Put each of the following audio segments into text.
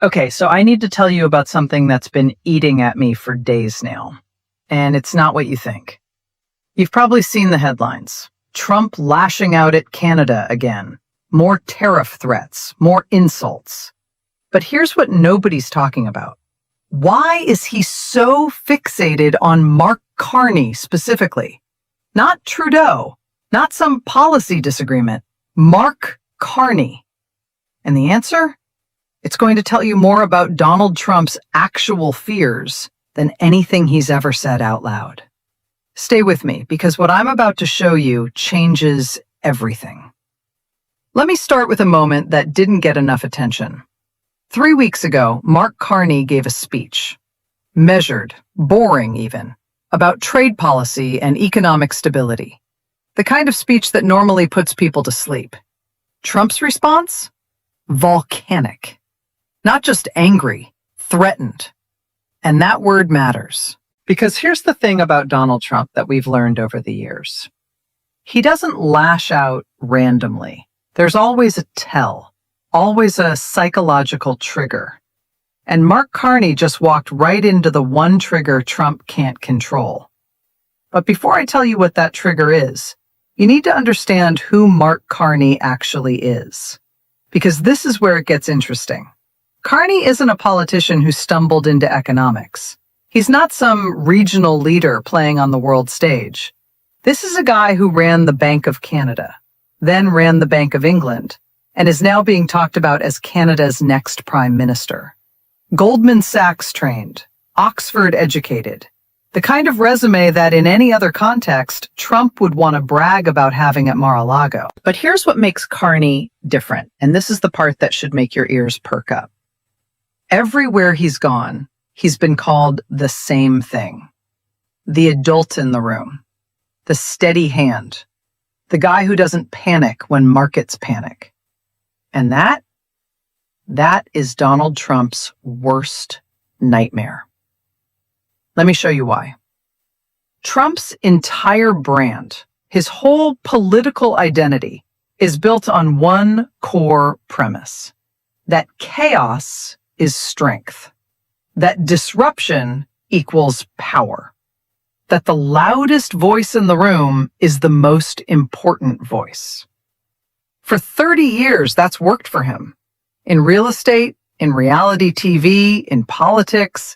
Okay, so I need to tell you about something that's been eating at me for days now. And it's not what you think. You've probably seen the headlines. Trump lashing out at Canada again. More tariff threats, more insults. But here's what nobody's talking about. Why is he so fixated on Mark Carney specifically? Not Trudeau, not some policy disagreement. Mark Carney. And the answer? It's going to tell you more about Donald Trump's actual fears than anything he's ever said out loud. Stay with me, because what I'm about to show you changes everything. Let me start with a moment that didn't get enough attention. 3 weeks ago, Mark Carney gave a speech, measured, boring even, about trade policy and economic stability. The kind of speech that normally puts people to sleep. Trump's response? Volcanic. Not just angry, threatened. And that word matters. Because here's the thing about Donald Trump that we've learned over the years. He doesn't lash out randomly. There's always a tell, always a psychological trigger. And Mark Carney just walked right into the one trigger Trump can't control. But before I tell you what that trigger is, you need to understand who Mark Carney actually is. Because this is where it gets interesting. Carney isn't a politician who stumbled into economics. He's not some regional leader playing on the world stage. This is a guy who ran the Bank of Canada, then ran the Bank of England, and is now being talked about as Canada's next prime minister. Goldman Sachs trained, Oxford educated, the kind of resume that in any other context, Trump would want to brag about having at Mar-a-Lago. But here's what makes Carney different, and this is the part that should make your ears perk up. Everywhere he's gone, he's been called the same thing. The adult in the room, the steady hand, the guy who doesn't panic when markets panic. And that is Donald Trump's worst nightmare. Let me show you why. Trump's entire brand, his whole political identity, is built on one core premise: that chaos is strength, that disruption equals power, that the loudest voice in the room is the most important voice. For 30 years, that's worked for him. In real estate, in reality TV, in politics,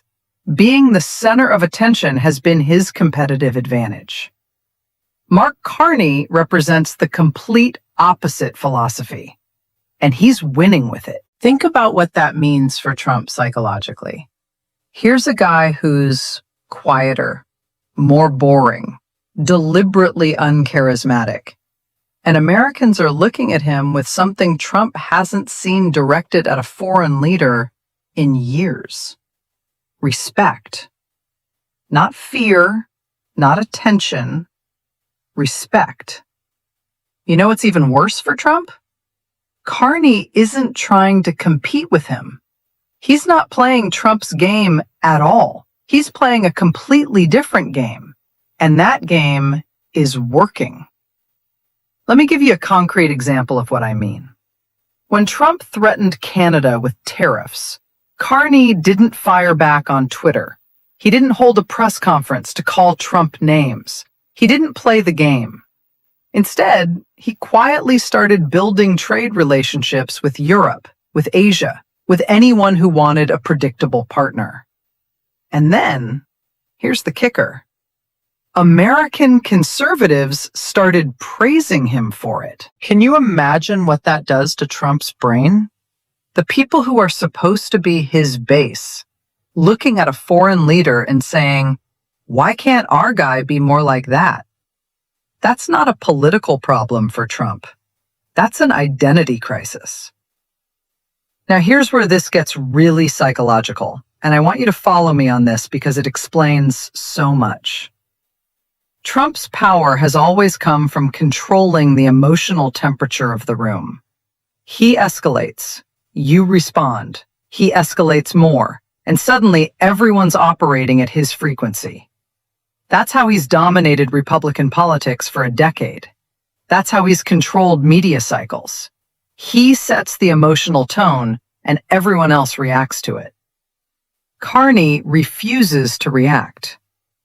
being the center of attention has been his competitive advantage. Mark Carney represents the complete opposite philosophy, and he's winning with it. Think about what that means for Trump psychologically. Here's a guy who's quieter, more boring, deliberately uncharismatic. And Americans are looking at him with something Trump hasn't seen directed at a foreign leader in years. Respect. Not fear, not attention, respect. You know what's even worse for Trump? Carney isn't trying to compete with him. He's not playing Trump's game at all. He's playing a completely different game. And that game is working. Let me give you a concrete example of what I mean. When Trump threatened Canada with tariffs, Carney didn't fire back on Twitter. He didn't hold a press conference to call Trump names. He didn't play the game. Instead, he quietly started building trade relationships with Europe, with Asia, with anyone who wanted a predictable partner. And then, here's the kicker. American conservatives started praising him for it. Can you imagine what that does to Trump's brain? The people who are supposed to be his base, looking at a foreign leader and saying, why can't our guy be more like that? That's not a political problem for Trump. That's an identity crisis. Now here's where this gets really psychological, and I want you to follow me on this because it explains so much. Trump's power has always come from controlling the emotional temperature of the room. He escalates, you respond, he escalates more, and suddenly everyone's operating at his frequency. That's how he's dominated Republican politics for a decade. That's how he's controlled media cycles. He sets the emotional tone, and everyone else reacts to it. Carney refuses to react,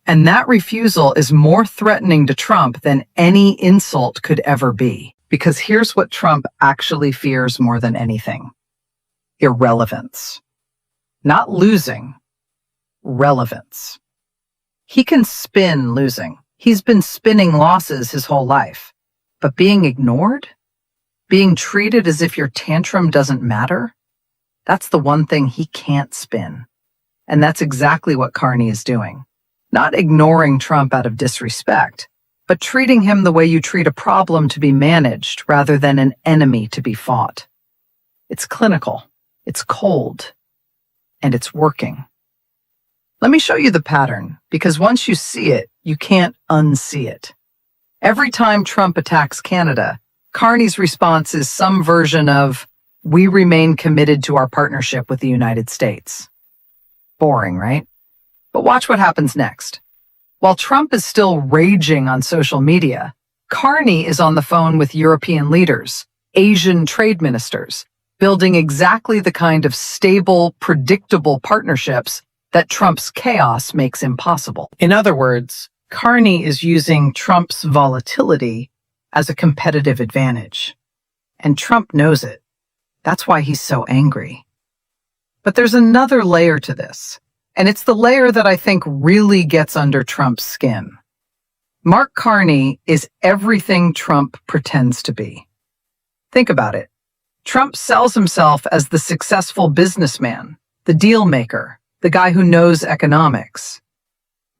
and that refusal is more threatening to Trump than any insult could ever be. Because here's what Trump actually fears more than anything: irrelevance. Not losing, relevance. He can spin losing. He's been spinning losses his whole life. But being ignored? Being treated as if your tantrum doesn't matter? That's the one thing he can't spin. And that's exactly what Carney is doing. Not ignoring Trump out of disrespect, but treating him the way you treat a problem to be managed rather than an enemy to be fought. It's clinical, it's cold, and it's working. Let me show you the pattern, because once you see it, you can't unsee it. Every time Trump attacks Canada, Carney's response is some version of, "We remain committed to our partnership with the United States." Boring, right? But watch what happens next. While Trump is still raging on social media, Carney is on the phone with European leaders, Asian trade ministers, building exactly the kind of stable, predictable partnerships that Trump's chaos makes impossible. In other words, Carney is using Trump's volatility as a competitive advantage. And Trump knows it. That's why he's so angry. But there's another layer to this, and it's the layer that I think really gets under Trump's skin. Mark Carney is everything Trump pretends to be. Think about it. Trump sells himself as the successful businessman, the deal maker, the guy who knows economics.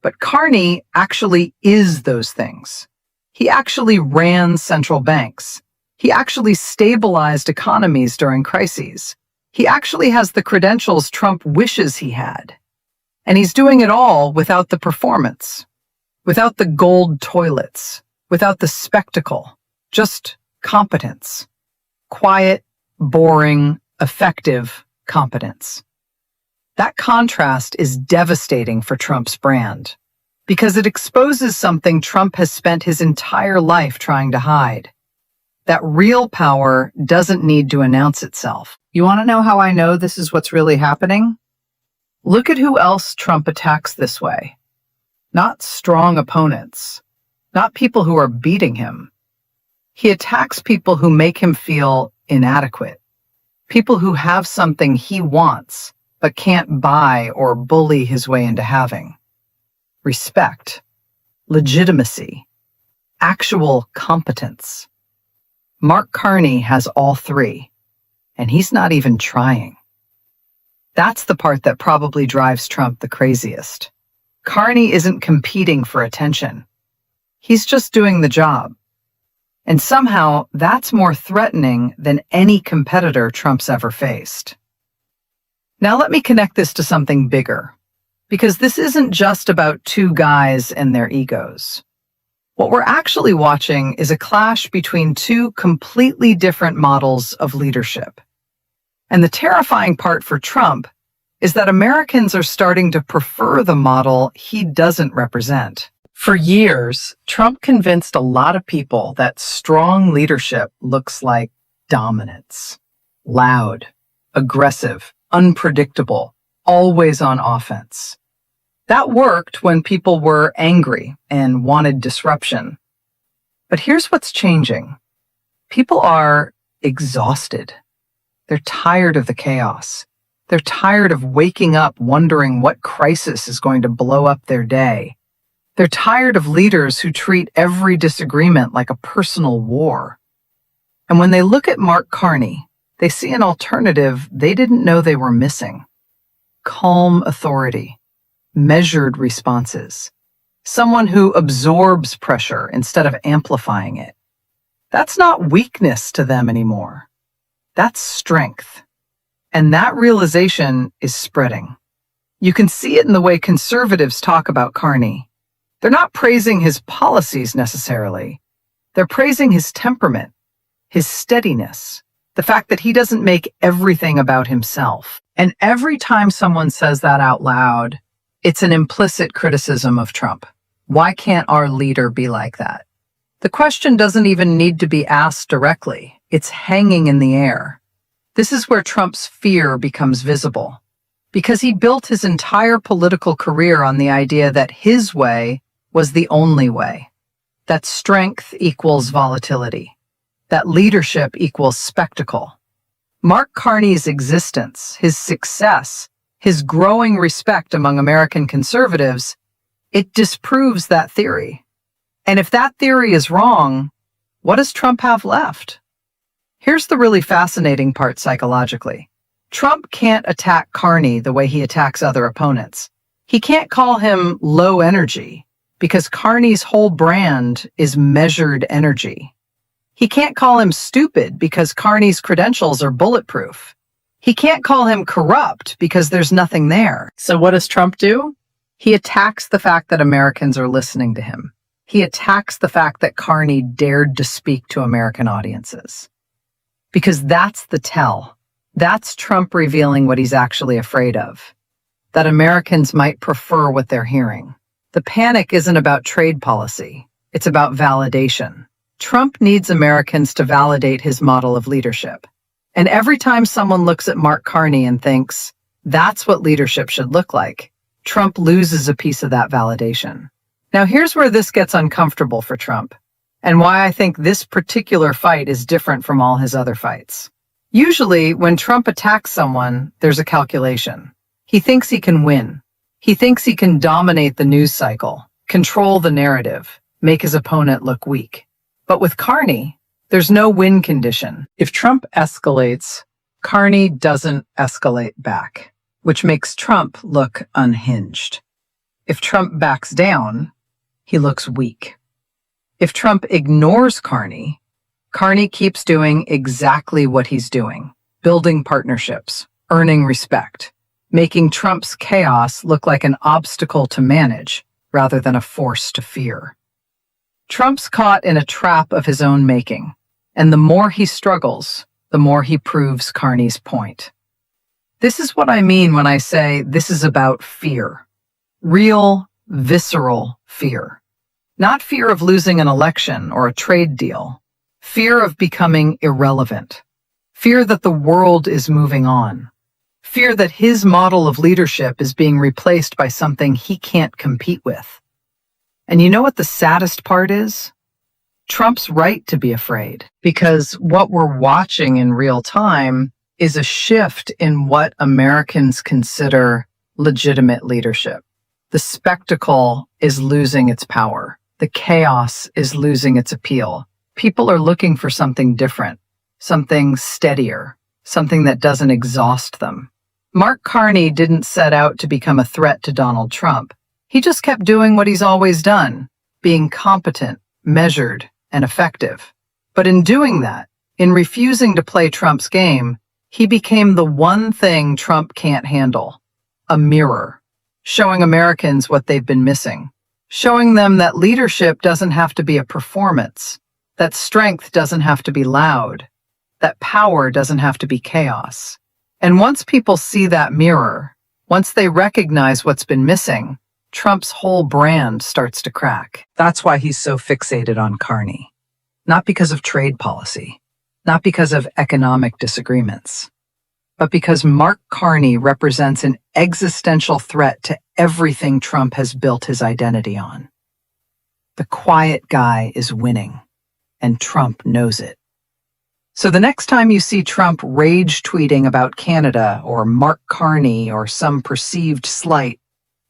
But Carney actually is those things. He actually ran central banks. He actually stabilized economies during crises. He actually has the credentials Trump wishes he had. And he's doing it all without the performance, without the gold toilets, without the spectacle, just competence. Quiet, boring, effective competence. That contrast is devastating for Trump's brand, because it exposes something Trump has spent his entire life trying to hide. That real power doesn't need to announce itself. You want to know how I know this is what's really happening? Look at who else Trump attacks this way. Not strong opponents, not people who are beating him. He attacks people who make him feel inadequate, people who have something he wants but can't buy or bully his way into having. Respect, legitimacy, actual competence. Mark Carney has all three, and he's not even trying. That's the part that probably drives Trump the craziest. Carney isn't competing for attention. He's just doing the job. And somehow that's more threatening than any competitor Trump's ever faced. Now let me connect this to something bigger, because this isn't just about two guys and their egos. What we're actually watching is a clash between two completely different models of leadership. And the terrifying part for Trump is that Americans are starting to prefer the model he doesn't represent. For years, Trump convinced a lot of people that strong leadership looks like dominance. Loud, aggressive, unpredictable, always on offense. That worked when people were angry and wanted disruption. But here's what's changing. People are exhausted. They're tired of the chaos. They're tired of waking up wondering what crisis is going to blow up their day. They're tired of leaders who treat every disagreement like a personal war. And when they look at Mark Carney, they see an alternative they didn't know they were missing. Calm authority, measured responses, someone who absorbs pressure instead of amplifying it. That's not weakness to them anymore. That's strength. And that realization is spreading. You can see it in the way conservatives talk about Carney. They're not praising his policies necessarily. They're praising his temperament, his steadiness, the fact that he doesn't make everything about himself. And every time someone says that out loud, it's an implicit criticism of Trump. Why can't our leader be like that? The question doesn't even need to be asked directly. It's hanging in the air. This is where Trump's fear becomes visible, because he built his entire political career on the idea that his way was the only way, that strength equals volatility, that leadership equals spectacle. Mark Carney's existence, his success, his growing respect among American conservatives, it disproves that theory. And if that theory is wrong, what does Trump have left? Here's the really fascinating part psychologically. Trump can't attack Carney the way he attacks other opponents. He can't call him low energy because Carney's whole brand is measured energy. He can't call him stupid because Carney's credentials are bulletproof. He can't call him corrupt because there's nothing there. So what does Trump do? He attacks the fact that Americans are listening to him. He attacks the fact that Carney dared to speak to American audiences. Because that's the tell. That's Trump revealing what he's actually afraid of. That Americans might prefer what they're hearing. The panic isn't about trade policy. It's about validation. Trump needs Americans to validate his model of leadership. And every time someone looks at Mark Carney and thinks, that's what leadership should look like, Trump loses a piece of that validation. Now here's where this gets uncomfortable for Trump, and why I think this particular fight is different from all his other fights. Usually, when Trump attacks someone, there's a calculation. He thinks he can win. He thinks he can dominate the news cycle, control the narrative, make his opponent look weak. But with Carney, there's no win condition. If Trump escalates, Carney doesn't escalate back, which makes Trump look unhinged. If Trump backs down, he looks weak. If Trump ignores Carney, Carney keeps doing exactly what he's doing, building partnerships, earning respect, making Trump's chaos look like an obstacle to manage rather than a force to fear. Trump's caught in a trap of his own making, and the more he struggles, the more he proves Carney's point. This is what I mean when I say this is about fear. Real, visceral fear. Not fear of losing an election or a trade deal. Fear of becoming irrelevant. Fear that the world is moving on. Fear that his model of leadership is being replaced by something he can't compete with. And you know what the saddest part is? Trump's right to be afraid, because what we're watching in real time is a shift in what Americans consider legitimate leadership. The spectacle is losing its power. The chaos is losing its appeal. People are looking for something different, something steadier, something that doesn't exhaust them. Mark Carney didn't set out to become a threat to Donald Trump. He just kept doing what he's always done, being competent, measured, and effective. But in doing that, in refusing to play Trump's game, he became the one thing Trump can't handle, a mirror, showing Americans what they've been missing, showing them that leadership doesn't have to be a performance, that strength doesn't have to be loud, that power doesn't have to be chaos. And once people see that mirror, once they recognize what's been missing, Trump's whole brand starts to crack. That's why he's so fixated on Carney. Not because of trade policy, not because of economic disagreements, but because Mark Carney represents an existential threat to everything Trump has built his identity on. The quiet guy is winning, and Trump knows it. So the next time you see Trump rage tweeting about Canada or Mark Carney or some perceived slight,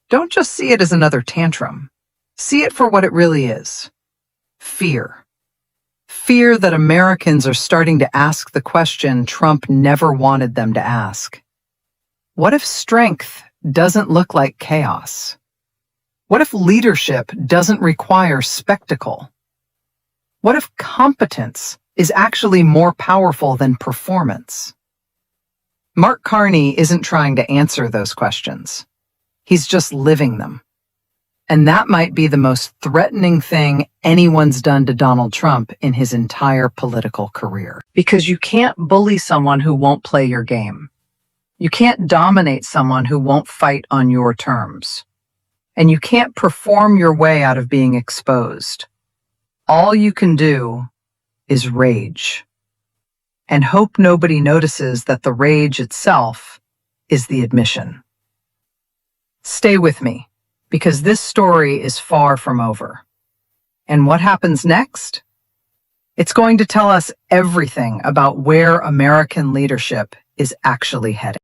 don't just see it as another tantrum. See it for what it really is. Fear. Fear that Americans are starting to ask the question Trump never wanted them to ask. What if strength doesn't look like chaos? What if leadership doesn't require spectacle? What if competence is actually more powerful than performance? Mark Carney isn't trying to answer those questions. He's just living them. And that might be the most threatening thing anyone's done to Donald Trump in his entire political career. Because you can't bully someone who won't play your game. You can't dominate someone who won't fight on your terms. And you can't perform your way out of being exposed. All you can do is rage. and hope nobody notices that the rage itself is the admission. Stay with me, because this story is far from over. And what happens next? It's going to tell us everything about where American leadership is actually heading.